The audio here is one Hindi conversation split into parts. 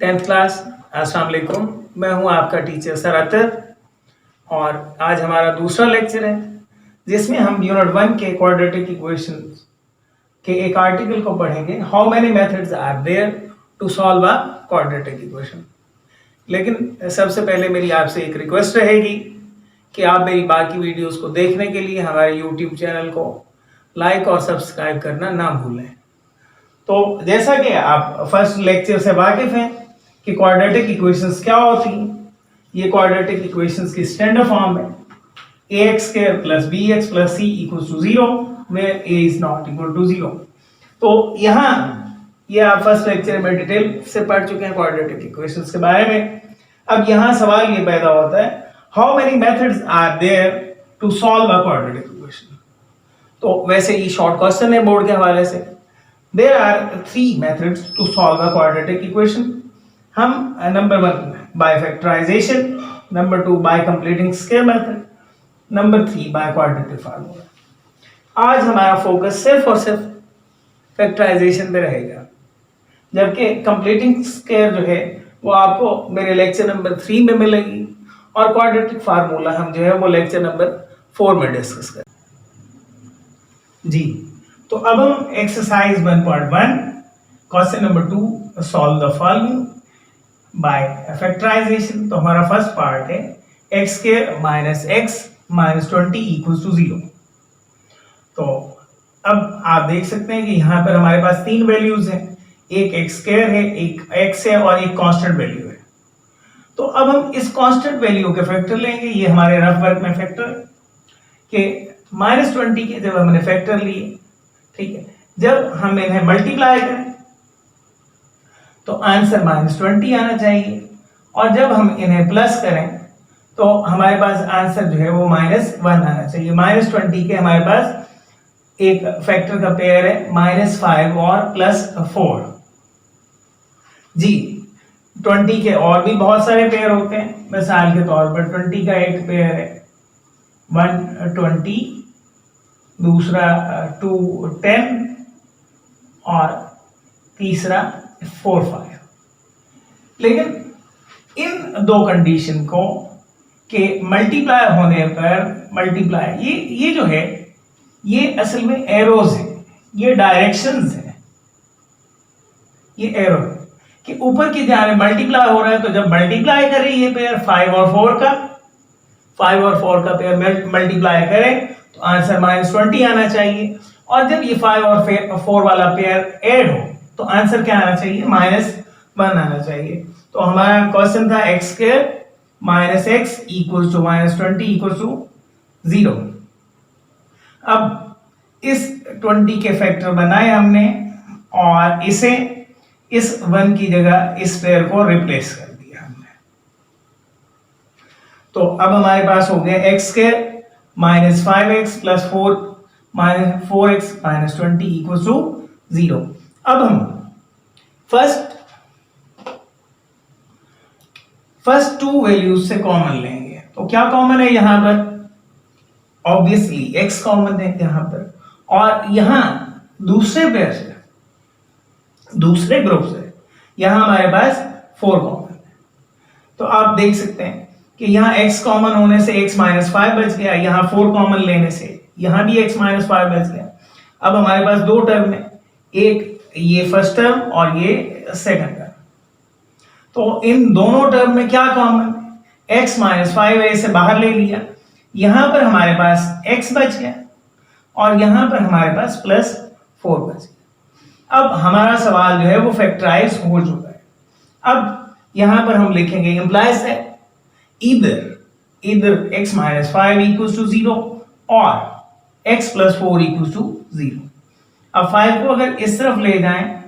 10th class. अस्सलाम वालेकुम। मैं हूं आपका टीचर सर अतर और आज हमारा दूसरा लेक्चर है जिसमें हम यूनिट 1 के क्वाड्रेटिक इक्वेशंस के एक आर्टिकल को पढ़ेंगे। How many methods are there to solve a quadratic equation. लेकिन सबसे पहले मेरी आपसे एक रिक्वेस्ट रहेगी कि आप मेरी बाकी वीडियोस को देखने के लिए हमारे यूट्यूब चैनल को लाइक और सब्सक्राइब करना ना भूलें। तो जैसा कि आप फर्स्ट लेक्चर से वाकिफ हैं कि क्वाड्रेटिक इक्वेशंस क्या होती हैं। ये क्वाड्रेटिक इक्वेशंस की स्टैंडर्ड फॉर्म है ax² + bx + c = 0 where a is not equal to 0। तो यहाँ ये आप फर्स्ट लेक्चर में डिटेल से पढ़ चुके हैं क्वाड्रेटिक इक्वेशंस के बारे में। अब यहाँ सवाल ये पैदा होता है, how many methods are there to solve a quadratic equation. तो वैसे ये शॉर्ट क्वेश्चन है बोर्ड के हवाले से। There are 3 methods to solve a quadratic equation। हम number 1 by factorization, number 2 by completing square method, number 3 by quadratic formula। आज हमारा फोकस सिर्फ और सिर्फ फैक्टराइजेशन पे रहेगा, जबकि कंप्लीटिंग स्क्वायर जो है वो आपको मेरे लेक्चर नंबर 3 में मिलेगी और क्वाड्रेटिक फार्मूला हम जो है वो लेक्चर नंबर 4 में डिस्कस करेंगे जी। तो अब हम exercise 1.1 question number 2 solve the following by factorisation. तो हमारा फर्स्ट पार्ट है x² - x - 20 = 0। तो अब आप देख सकते हैं कि यहाँ पर हमारे पास 3 वैल्यूज हैं, एक x² है, एक x है और एक कांस्टेंट वैल्यू है। तो अब हम इस कांस्टेंट वैल्यू के फैक्टर लेंगे। ये हमारे रफ वर्क में फैक्टर के -20 के जब हमने फैक्टर लिए, ठीक है, जब हम इन्हें मल्टीप्लाई करें तो आंसर -20 आना चाहिए और जब हम इन्हें प्लस करें तो हमारे पास आंसर जो है वो -1 आना चाहिए। -20 के हमारे पास एक फैक्टर का पेयर है -5 और +4 जी। 20 के और भी बहुत सारे पेयर होते हैं, मिसाल के तौर पर 20 का एक पेयर है 120, दूसरा 210 और तीसरा 45। लेकिन इन दो कंडीशन को के मल्टीप्लाई होने पर ये जो है ये असल में एरोज है, ये डायरेक्शंस है, ये एरो है कि ऊपर की जाने मल्टीप्लाई हो रहा है। तो जब मल्टीप्लाई करें ये पेयर 5 और 4 का पेयर मल्टीप्लाई करें तो आंसर -20 आना चाहिए और जब ये 5 और 4 वाला पेयर ऐड हो तो आंसर क्या आना चाहिए, -1 आना चाहिए। तो हमारा क्वेश्चन था x² - x = -20 = 0। अब इस 20 के फैक्टर बनाए हमने और इसे इस 1 की जगह इस पेयर को रिप्लेस कर दिया हमने। तो अब हमारे पास हो गया x² - 5x + 4x - 20 = 0। अब हम फर्स्ट 2 वैल्यूज से कॉमन लेंगे। तो क्या कॉमन है यहाँ पर, ऑब्वियसली x कॉमन है यहाँ पर और यहाँ दूसरे पेयर से, दूसरे ग्रुप से यहाँ हमारे पास 4 कॉमन है। तो आप देख सकते हैं कि यहाँ x कॉमन होने से x - 5 बच गया, यहाँ 4 कॉमन लेने से यहाँ भी x - 5 बच गया। अब हमारे पास 2 टर्म है, एक ये फर्स्ट टर्म और ये सेकंड टर्म। तो इन दोनों टर्म में क्या कॉमन है, x - 5 है, इसे बाहर ले लिया, यहाँ पर हमारे पास x बच गया और यहाँ पर हमारे पास +4 बच गया। अब हमारा सवाल जो है वो फैक्टराइज हो चुका है। अब यहाँ पर हम लिखेंगे इंप्लाइज है either x - 5 = 0 और x + 4 = 0। अब 5 को अगर इस तरफ ले जाएं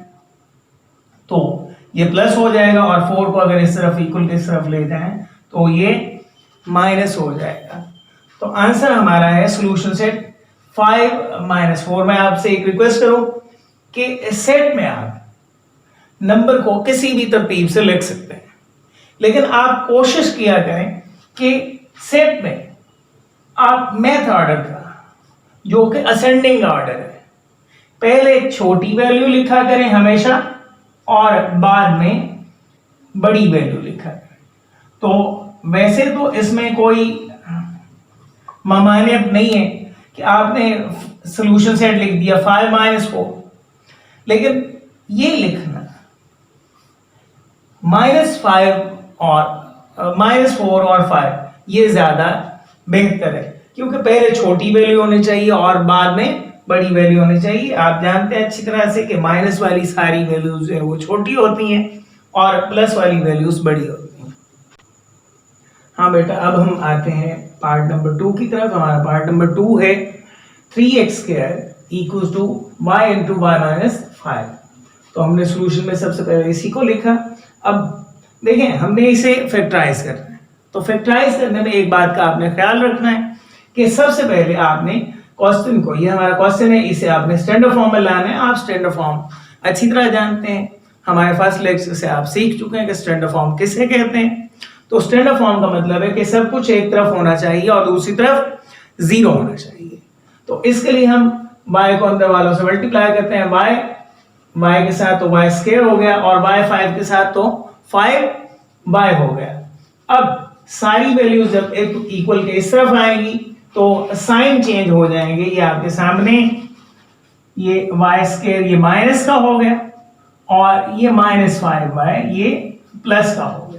तो ये प्लस हो जाएगा और 4 को अगर इस तरफ इक्वल के इस तरफ ले जाएं तो ये माइनस हो जाएगा। तो आंसर हमारा है सॉल्यूशन सेट 5 - 4। मैं आपसे एक रिक्वेस्ट करूं कि सेट में आप नंबर को किसी भी तरतीब से लिख सकते हैं, लेकिन आप कोशिश किया करें कि सेट में आप मैथ ऑर्डर का, जो कि असेंडिंग ऑर्डर है, पहले एक छोटी वैल्यू लिखा करें हमेशा और बाद में बड़ी वैल्यू लिखा है। तो वैसे तो इसमें कोई मामानियत नहीं है कि आपने सोल्यूशन सेट लिख दिया 5 - 4, लेकिन ये लिखना -5 और -4 और 5 ये ज्यादा बेहतर है, क्योंकि पहले छोटी वैल्यू होनी चाहिए और बाद में बड़ी वैल्यू होनी चाहिए। आप जानते हैं अच्छी तरह से कि माइनस वाली सारी वैल्यूज है वो छोटी होती हैं और प्लस वाली वैल्यूज बड़ी होती हैं। हाँ बेटा, अब हम आते हैं पार्ट नंबर 2 की तरफ। हमारा पार्ट नंबर 2 है 3x² = y × y - 5। तो हमने सॉल्यूशन में सबसे पहले इसी को लिखा। अब देखें, हमने इसे फैक्टराइज करना है। तो फैक्टराइज करने में एक बात का आपने ख्याल रखना है कि सबसे पहले आपने क्वेश्चन को, ये हमारा क्वेश्चन है, इसे आपने स्टैंडर्ड फॉर्म में लाना है। आप स्टैंडर्ड फॉर्म अच्छी तरह जानते हैं, हमारे फर्स्ट लेक्चर से आप सीख चुके हैं कि स्टैंडर्ड फॉर्म किसे कहते हैं। तो स्टैंडर्ड फॉर्म का मतलब है कि सब कुछ एक तरफ होना चाहिए और दूसरी तरफ 0 होना चाहिए। तो इसके लिए हम y को अंदर वालों से मल्टीप्लाई करते हैं। y के साथ तो y² हो गया और y 5 के साथ तो 5y हो गया। अब सारी वैल्यूज जब एक इक्वल के इस तरफ आएगी तो साइन चेंज हो जाएंगे। ये आपके सामने, ये y² ये माइनस का हो गया और ये -5y ये प्लस का हो गया।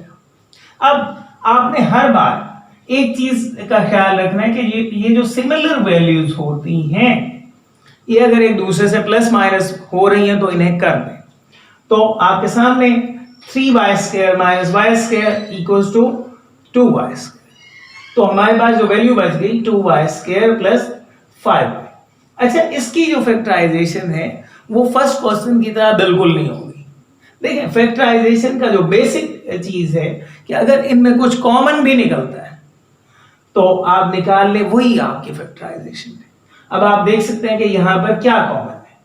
अब आपने हर बार एक चीज का ख्याल रखना है कि ये जो सिमिलर वैल्यूज होती हैं, ये अगर एक दूसरे से प्लस माइनस हो रही हैं तो इन्हें कर दें। तो आपके सामने 3y² - y² = 2y²। तो हमारे पास जो वैल्यू बच गई 2y² + 5y। अच्छा, इसकी जो फैक्टराइजेशन है वो फर्स्ट क्वेश्चन की तरह बिल्कुल नहीं होगी। देखिए, फैक्टराइजेशन का जो बेसिक चीज है कि अगर इनमें कुछ कॉमन भी निकलता है तो आप निकाल ले, वही आपकी फैक्टराइजेशन है। अब आप देख सकते हैं कि यहां पर क्या कॉमन है।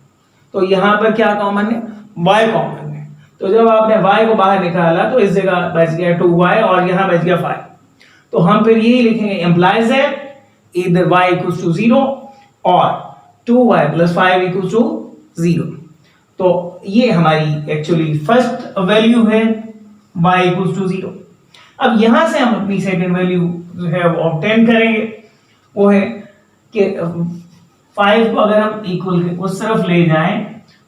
तो यहां पर क्या कॉमन है? y कॉमन है। तो जब आपने y को बाहर निकाला तो इस जगह बच गया 2y और यहां बच गया 5। तो हम फिर यही लिखेंगे, implies that either y = 0 और 2y + 5 = 0। तो ये हमारी एक्चुअली फर्स्ट वैल्यू है, y = 0। अब यहां से हम अपनी सेकंड वैल्यू जो है वो ऑब्टेन करेंगे। वो है कि 5 को अगर हम इक्वल के उस तरफ ले जाएं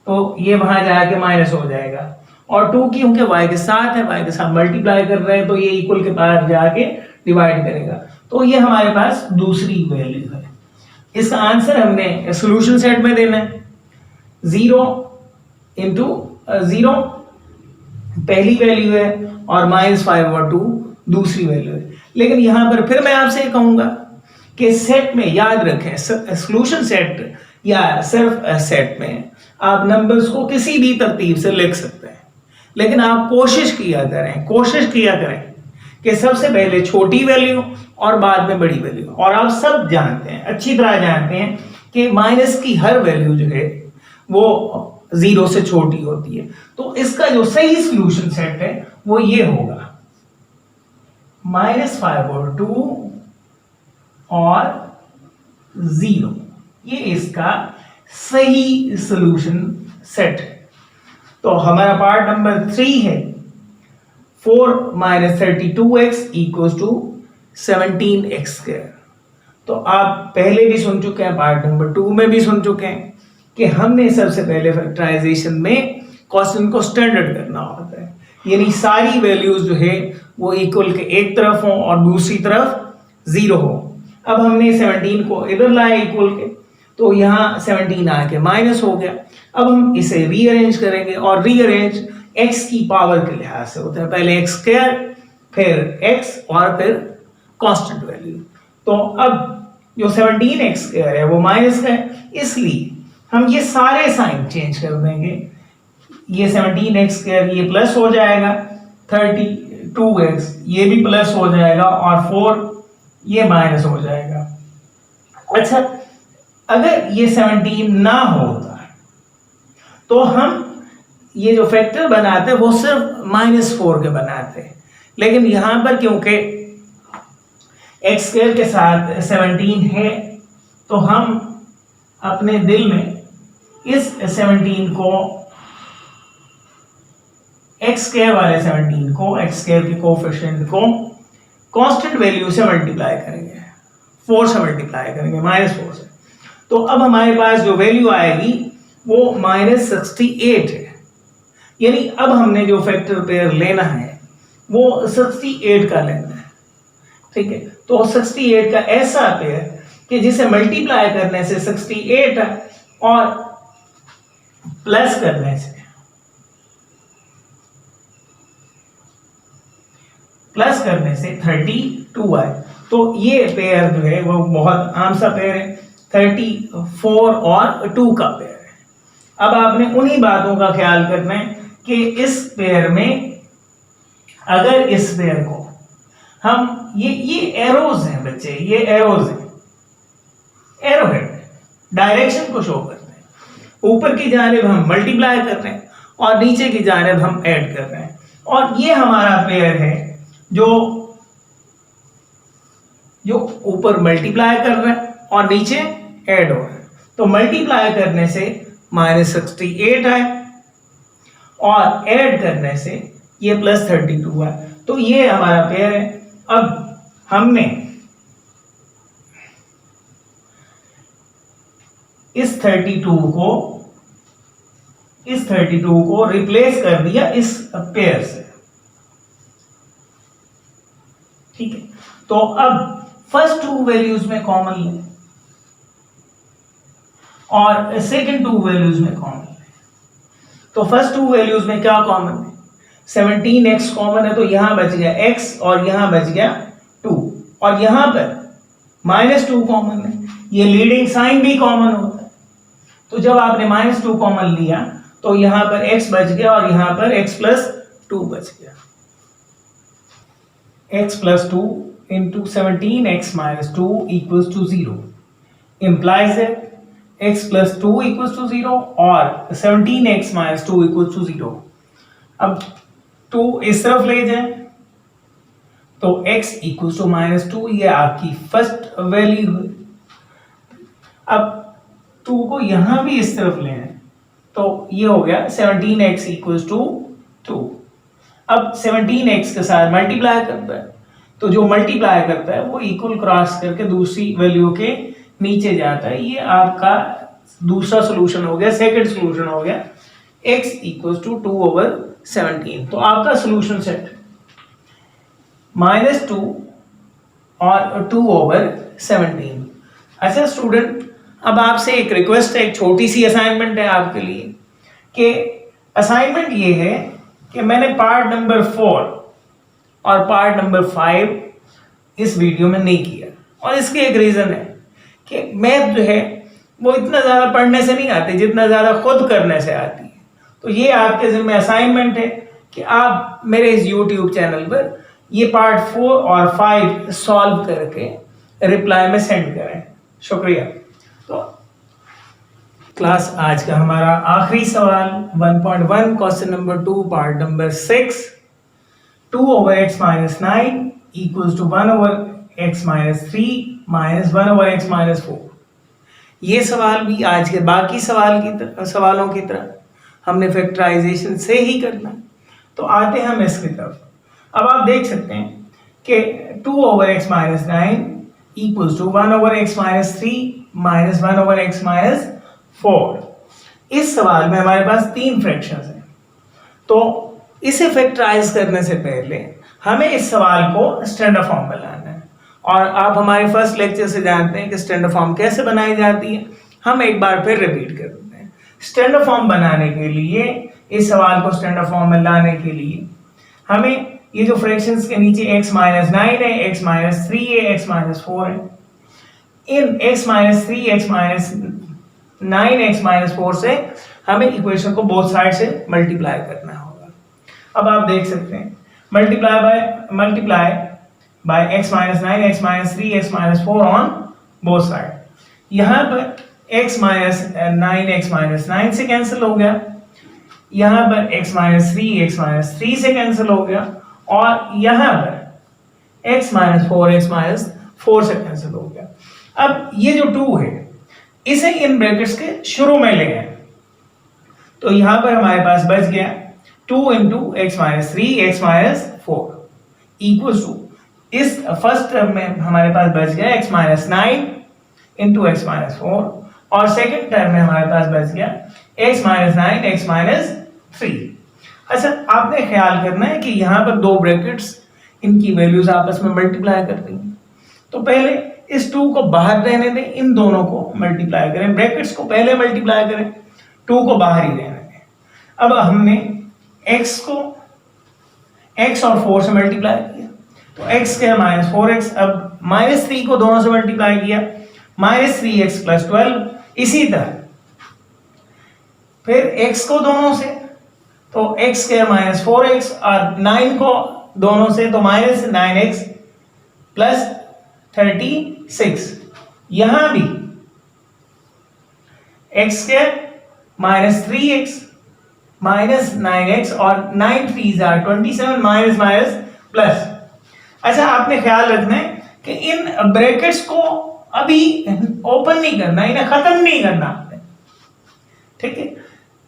तो ये वहां जाके माइनस हो जाएगा, और 2 क्योंकि y के साथ है, y के साथ मल्टीप्लाई कर रहे हैं तो ये इक्वल के पास जाके डिवाइड करेगा। तो ये हमारे पास दूसरी वैल्यू है। इसका आंसर हमने सॉल्यूशन सेट में देना है। 0 × 0 पहली वैल्यू है और -5 और 2 दूसरी वैल्यू है। लेकिन यहां पर फिर मैं आपसे कहूंगा कि सेट में याद रखें, सॉल्यूशन सेट या सिर्फ सेट में आप नंबर्स को किसी भी तरतीब से लिख सकते हैं, लेकिन आप कोशिश किया करें कि सबसे पहले छोटी वैल्यू और बाद में बड़ी वैल्यू। और आप सब जानते हैं, अच्छी तरह जानते हैं कि माइनस की हर वैल्यू जो है वो 0 से छोटी होती है। तो इसका जो सही सॉल्यूशन सेट है वो ये होगा, -5 और 2 और 0। ये इसका सही सॉल्यूशन सेट है। तो हमारा पार्ट नंबर 3 है 4 - 32x = 17x²। तो आप पहले भी सुन चुके हैं, पार्ट नंबर 2 में भी सुन चुके हैं कि हमने सबसे पहले फैक्टराइजेशन में क्वेश्चन को स्टैंडर्ड करना होता है, यानी सारी वैल्यूज जो है वो इक्वल के एक तरफ हो और दूसरी तरफ 0 हो। अब हमने 17 को इधर लाया इक्वल के, तो यहाँ 17 आके माइनस हो गया। अब हम इसे रीअरेंज करेंगे, और रीअरेंज x की पावर के लिहाज से होता है, पहले x², फिर x और फिर कांस्टेंट वैल्यू। तो अब जो 17x² है वो माइनस है, इसलिए हम ये सारे साइन चेंज कर देंगे। ये 17x² ये प्लस हो जाएगा, 32x ये भी प्लस हो जाएगा और 4 ये माइनस हो जाएगा। अच्छा, अगर ये 17 ना होता तो हम ये जो फैक्टर बनाते वो सिर्फ -4 के बनाते, लेकिन यहां पर क्योंकि x² के साथ 17 है तो हम अपने दिल में इस 17 को एक्स स्क्वायर वाले 17 को, एक्स स्क्वायर के कोफिशिएंट को कांस्टेंट वैल्यू से मल्टीप्लाई करेंगे, 4 से मल्टीप्लाई करेंगे, -4 से। तो अब हमारे पास जो वैल्यू आएगी वो -68 है। यानी अब हमने जो फैक्टर पेयर लेना है वो 68 का लेना है, ठीक है। तो 68 का ऐसा पेयर कि जिसे मल्टीप्लाई करने से 68 और प्लस करने से प्लस करने से 32 आए। तो ये पेयर जो है वो बहुत आम सा पेयर है, 34 और 2 का पेयर है। अब आपने उन्हीं बातों का ख्याल करना है कि इस पेयर में अगर इस पेयर को हम ये एरोज हैं बच्चे, ये एरोज हैं, एरोहेड डायरेक्शन को शो करते हैं। ऊपर की जानिब हम मल्टीप्लाई कर रहे हैं और नीचे की जानिब हम ऐड कर रहे हैं, और ये हमारा पेयर है जो ऊपर मल्टीप्लाई कर रहे हैं और नीचे ऐड हो रहा है। तो मल्टीप्लाई करने से -68 आए और ऐड करने से ये +32 है। तो ये हमारा पेयर है। अब हमने इस 32 को रिप्लेस कर दिया इस पेयर से, ठीक है। तो अब फर्स्ट 2 वैल्यूज में कॉमन लें और सेकंड 2 वैल्यूज में कॉमन लें। तो फर्स्ट 2 वैल्यूज में क्या कॉमन है? 17x कॉमन है, तो यहां बच गया x और यहां बच गया 2, और यहां पर -2 कॉमन है। ये लीडिंग साइन भी कॉमन होता है, तो जब आपने -2 कॉमन लिया तो यहां पर x बच गया और यहां पर x + 2 बच गया। x + 2 into 17x - 2 = 0 implies that x + 2 = 0 और 17x - 2 = 0। अब 2 इस तरफ ले जाएं तो x = -2, ये आपकी फर्स्ट वैल्यू है। अब 2 को यहां भी इस तरफ ले आए तो ये हो गया 17x = 2। अब 17x के साथ मल्टीप्लाई करता है, तो जो मल्टीप्लाई करता है वो इक्वल क्रॉस करके दूसरी वैल्यू के नीचे जाता है। ये आपका दूसरा सॉल्यूशन हो गया, सेकंड सॉल्यूशन हो गया x = 2/17। तो आपका सॉल्यूशन सेट -2 और 2/17। अच्छा स्टूडेंट, अब आपसे एक रिक्वेस्ट है, एक छोटी सी असाइनमेंट है आपके लिए, कि असाइनमेंट ये है कि मैंने पार्ट नंबर 4 और पार्ट नंबर 5 इस वीडियो में नहीं किया, और इसके एक रीजन है कि मैथ जो है वो इतना ज़्यादा पढ़ने से नहीं आती जितना ज़्यादा खुद करने से आती है। तो ये आपके ज़िम्मे असाइनमेंट है कि आप मेरे इस YouTube चैनल पर ये पार्ट 4 और 5 सॉल्व करके रिप्लाई में सेंड करें। शुक्रिया। तो क्लास आज का हमारा आखिरी सवाल 1.1 question number 2 part number 6, 2/x - 9 = 1/x - 3 - 1/x - 4। ये सवाल भी आज के बाकी सवालों की तरह हमने फैक्टराइजेशन से ही करना। तो आते हैं हम इसकी तरफ। अब आप देख सकते हैं कि 2/x - 9 = 1/x - 3 - 1/x - 4। इस सवाल में हमारे पास 3 फ्रैक्शंस हैं, तो इसे फैक्टराइज करने से पहले हमें इस सवाल को स्टैंडर्ड फॉर्म में लाना है, और आप हमारे फर्स्ट लेक्चर से जानते हैं कि स्टैंडर्ड फॉर्म कैसे बनाई जाती है। हम एक बार फिर रिपीट कर देते हैं। स्टैंडर्ड फॉर्म बनाने के लिए, इस सवाल को स्टैंडर्ड फॉर्म में लाने के लिए हमें ये जो फ्रैक्शंस के नीचे x - 9 है, x - 3 है, x - 4 है, इन x - 3, x - 9, x - 4 से हमें इक्वेशन को बोथ साइड से मल्टीप्लाई करना होगा। अब आप देख सकते हैं multiply by x - 9, x - 3, x - 4 on both side. यहाँ पर x - 9 x - 9 से कैंसिल हो गया, यहाँ पर x - 3 x - 3 से कैंसिल हो गया, और यहाँ पर x - 4 x - 4 से कैंसिल हो गया। अब ये जो 2 है इसे इन ब्रैकेट्स के शुरू में ले आए, तो यहाँ पर हमारे पास बच गया 2 into x minus 3 x minus 4 equal to, इस फर्स्ट टर्म में हमारे पास बच गया x minus 9 into x minus 4, और सेकेंड टर्म में हमारे पास बच गया एक्स माइनस 9 एक्स माइनस 3। अच्छा, आपने ख्याल करना है कि यहाँ पर दो ब्रैकेट्स, इनकी वैल्यूज आपस में मल्टीप्लाई करती हैं। तो पहले इस 2 को बाहर रहने दें, इन दोनों को मल्टीप्लाई करें, ब्रैकेट्स को पहले मल्टीप्लाई करें, 2 को बाहर ही रहने दें। अब हमने x को x और 4 से मल्टीप्लाई किया, तो x स्क्वायर माइनस 4x, अब माइनस 3 को दोनों से मल्टीप्लाई किया, माइनस 3x प्लस 12। इसी तरह फिर x को दोनों से, तो x स्क्वायर माइनस 4x, और 9 को दोनों से तो माइनस 9x प्लस 36। यहां भी x square minus 3x minus 9x और 9 3 आर 27 माइनस माइनस प्लस। अच्छा, आपने ख्याल रखना है कि इन ब्रैकेट्स को अभी ओपन नहीं करना, इन्हें खत्म नहीं करना आपने, ठीक है।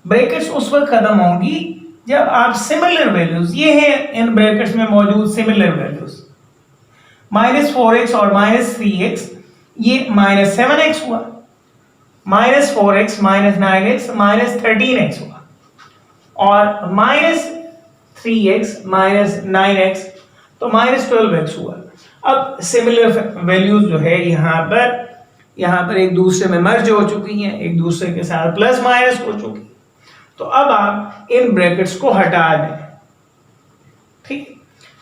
ब्रैकेट्स उस वक्त खत्म होंगी जब आप सिमिलर वैल्यूज, ये है इन ब्रैकेट्स में मौजूद सिमिलर वैल्यूज, माइनस 4x और माइनस 3x, ये माइनस 7x हुआ, minus 4x minus 9x minus 13x हुआ, और माइनस 3x माइनस 9x तो माइनस 12x हुआ। अब सिमिलर वैल्यूज जो है यहाँ पर एक दूसरे में मर्ज हो चुकी हैं, एक दूसरे के साथ प्लस माइनस हो चुकी। तो अब आप इन ब्रैकेट्स को हटा दें, ठीक।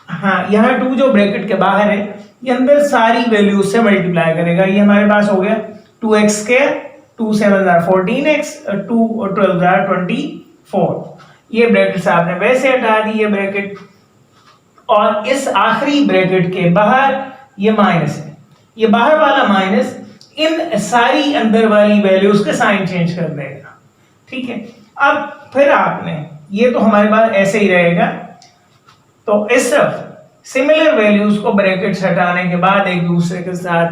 हाँ, यहाँ 2 जो ब्रैकेट के बाहर है, ये अंदर सारी वैल्यूज से मल्टीप्लाई करेगा। ये हमारे पास हो गया 2x स्क्वायर, 2 7 14x, 2 और 12 24। ये ब्रैकेट्स आपने वैसे हटा दी, ये ब्रैकेट, और इस आखिरी ब्रैकेट के बाहर ये माइनस है, ये बाहर वाला माइनस इन सारी अंदर वाली वैल्यूज के साइन चेंज कर देगा, ठीक है। अब फिर आपने, ये तो हमारे पास ऐसे ही रहेगा, तो इस तरफ सिमिलर वैल्यूज को ब्रैकेट्स हटाने के बाद एक दूसरे के साथ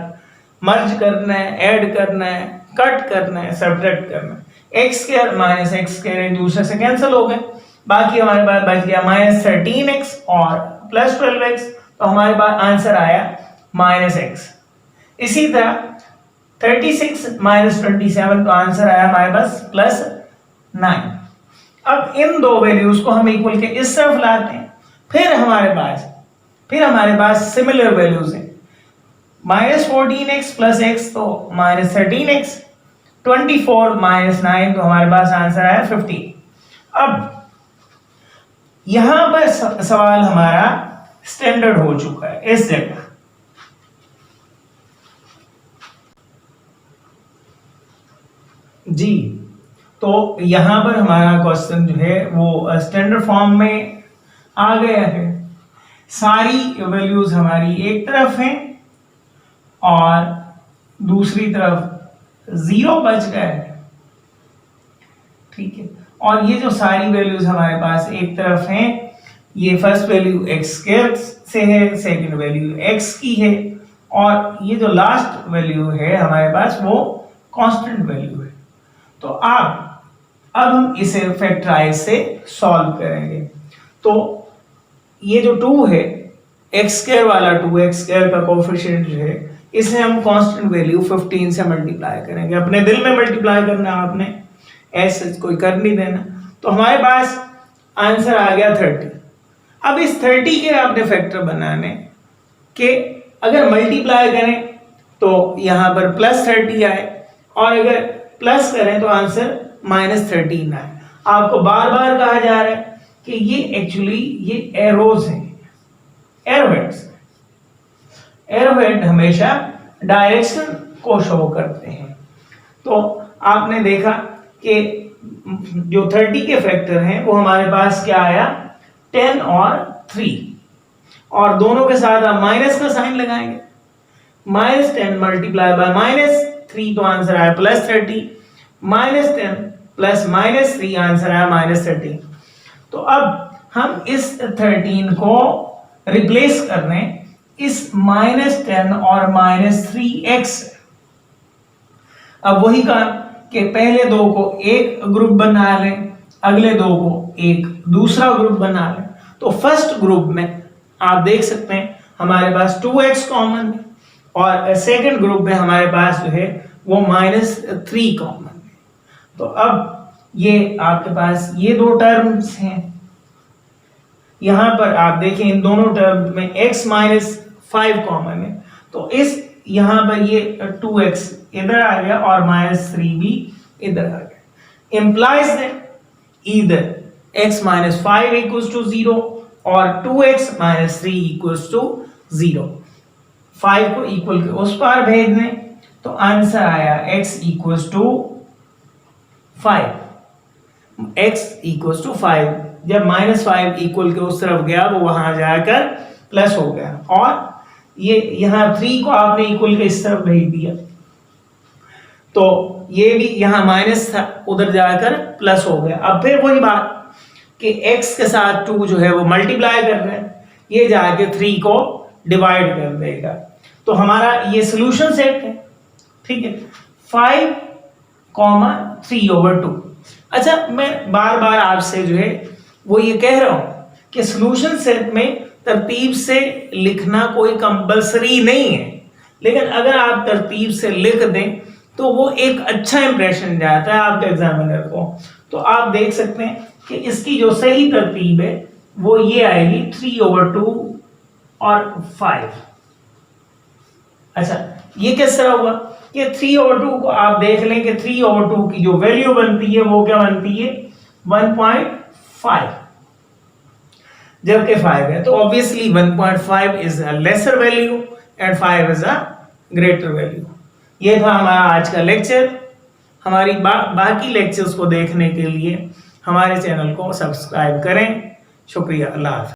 मर्ज करना है, ऐड करना है, कट करना है, सब्ट्रैक्ट करना है। X square minus x square एक दूसरे से कैंसिल हो गए, बाकी हमारे पास बच गया माइनस 13x और प्लस 12x, तो हमारे पास आंसर आया माइनस x। इसी तरह 36 माइनस 27, तो आंसर आया हमारे पास प्लस 9। अब इन दो वैल्यूज को हम इक्वल के इस तरफ लाते हैं, फिर हमारे पास सिमिलर वैल्यूज हैं, माइनस 14x प्लस x तो माइनस 13x, 24 माइनस 9 तो हमारे पास आंसर आया 15। अब यहां पर सवाल हमारा स्टैंडर्ड हो चुका है इस जगह। जी, तो यहां पर हमारा क्वेश्चन जो है वो स्टैंडर्ड फॉर्म में आ गया है। सारी वैल्यूज हमारी एक तरफ हैं और दूसरी तरफ 0 बच गया है, ठीक है। और ये जो सारी वैल्यूज हमारे पास एक तरफ हैं, ये फर्स्ट वैल्यू एक्स स्क्वायर से है, सेकंड वैल्यू x की है, और ये जो लास्ट वैल्यू है हमारे पास वो कांस्टेंट वैल्यू है। तो अब हम इसे फैक्टराइज से सॉल्व करेंगे। तो ये जो 2 है, एक्स स्क्वायर वाला 2, एक्स स्क्वायर का कोएफिशिएंट जो है, इसे हम कांस्टेंट वैल्यू 15 से मल्टीप्लाई करेंगे। अपने दिल में मल्टीप्लाई करना आपने, ऐसे कोई कर नहीं देना। तो हमारे पास आंसर आ गया 30। अब इस 30 के आपने फैक्टर बनाने के, अगर मल्टीप्लाई करें तो यहां पर प्लस 30 आए, और अगर प्लस करें तो आंसर माइनस 13 आए। आपको बार बार कहा जा रहा है कि ये एक्चुअली ये एरोज हैं, एरोहेड्स। एरोहेड हमेशा डायरेक्शन को शो करते हैं। तो आपने देखा कि जो 30 के फैक्टर हैं वो हमारे पास क्या आया, 10 और 3, और दोनों के साथ आप माइनस का साइन लगाएंगे, माइनस 10 मल्टीप्लाई बाय माइनस 3 तो आंसर आया plus 30, minus 10 plus minus 3 answer आया माइनस 13। तो अब हम इस 13 को रिप्लेस करने इस माइनस 10 और माइनस 3x, अब वही काम कि पहले दो को एक ग्रुप बना लें, अगले दो को एक दूसरा ग्रुप बना लें। तो फर्स्ट ग्रुप में आप देख सकते हैं हमारे पास 2x कॉमन है और सेकंड ग्रुप में हमारे पास जो है वो -3 कॉमन है। तो अब ये आपके पास ये दो टर्म्स हैं। यहां पर आप देखें इन दोनों टर्म में x -5 कॉमन है, तो इस यहां पर ये 2x इधर आ गया और -3 भी इधर आ गया। Implies that either x minus 5 equals to 0 or 2x minus 3 equals to 0। 5 को इक्वल के उस पार भेज दें तो आंसर आया x equals to 5। x equals to 5 जब -5 इक्वल के उस तरफ गया वो वहां जाकर प्लस हो गया और ये यहां 3 को आपने इक्वल के इस तरफ भेज दिया तो ये भी यहां माइनस था उधर जाकर प्लस हो गया। अब फिर वही बात कि x के साथ 2 जो है वो मल्टीप्लाई कर रहे हैं, ये जाके 3 को डिवाइड कर देगा। तो हमारा ये सॉल्यूशन सेट है, ठीक है, 5, 3/2। अच्छा, मैं बार बार आपसे जो है वो ये कह रहा हूं कि सॉल्यूशन सेट में तरतीब से लिखना कोई कंपलसरी नहीं है, लेकिन अगर आप तरतीब से लिख दें तो वो एक अच्छा इंप्रेशन जाता है आपके एग्जामिनर को। तो आप देख सकते हैं कि इसकी जो सही तरतीब है वो ये आएगी 3/2 और 5। अच्छा, ये किस तरह हुआ कि 3/2 को आप देख लें कि 3/2 की जो वैल्यू बनती है वो क्या बनती है 1.5, जबकि 5 है तो obviously 1.5 is a lesser value and 5 is a greater value. ये था हमारा आज का लेक्चर। हमारी बाकी लेक्चर्स को देखने के लिए हमारे चैनल को सब्सक्राइब करें। शुक्रिया, अल्लाह हाफ़िज़।